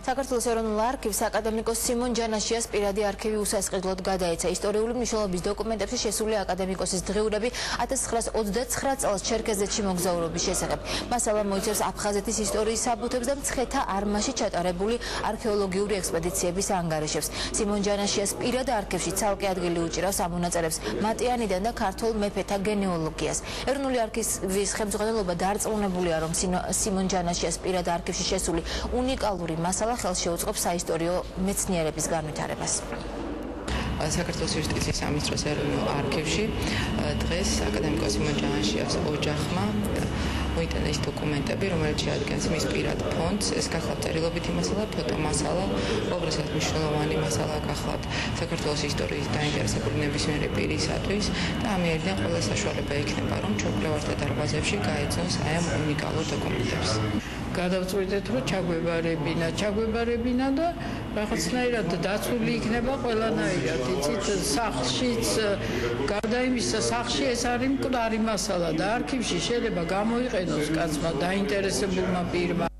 საქართველოს ეროვნულ არქივს აკადემიკოს სიმონ ჯანაშიას პირადი არქივი უსასყიდლოდ გადაეცა. ისტორიული მნიშვნელობის დოკუმენტებში შესული აკადემიკოსის დღეურები 1929 წელს ჩერქეზეთში მოგზაურობის შესახებ. მასალა მოიცავს აფხაზეთის ისტორიის საბუთებს და მცხეთა არმაში ჩატარებული არქეოლოგიური ექსპედიციების ანგარიშებს. სიმონ ჯანაშიას პირად არქივში ცალკე ადგილი უჭირავს ამ მონაწერებს მატიანიდან და ქართულ მეფეთა გენეალოგიას. ეროვნული არქივის ხელმძღვანელობა დარწმუნებულია, რომ სიმონ ჯანაშიას პირად არქივში შესული უნიკალური მასალა ხელს შეუწყობს საისტორიო მეცნიერების განვითარებას. საქართველოს იუსტიციის სამინისტროს ეროვნულ არქივში დღეს აკადემიკოს სიმონ ჯანაშიას ოჯახმა მოიტანა ის დოკუმენტები, რომელიც შეადგენს მის პირად ფონდს. ეს გახლავთ წერილობითი მასალა, ფოტომასალა, უბრალოდ მნიშვნელოვანი მასალა გახლავთ საქართველოს ისტორიის დაინტერესებული ნებისმიერი პირისათვის და ამიერიდან ყველა საშუალება იქნება, რომ ჩვეულებრივ დარბაზებში გაეცნოს აი ამ უნიკალურ დოკუმენტებს. გადავწყვიტეთ, რომ ჩაგვებარებინა და რაღაცნაირად დაცული იქნება ყველანაირად. იცით, სახლშიც, გარდა იმისა, სახლში ეს არის მკვდარი მასალა და არქივში შეიძლება გამოიყენოს კაცმა დაინტერესებულმა პირმა.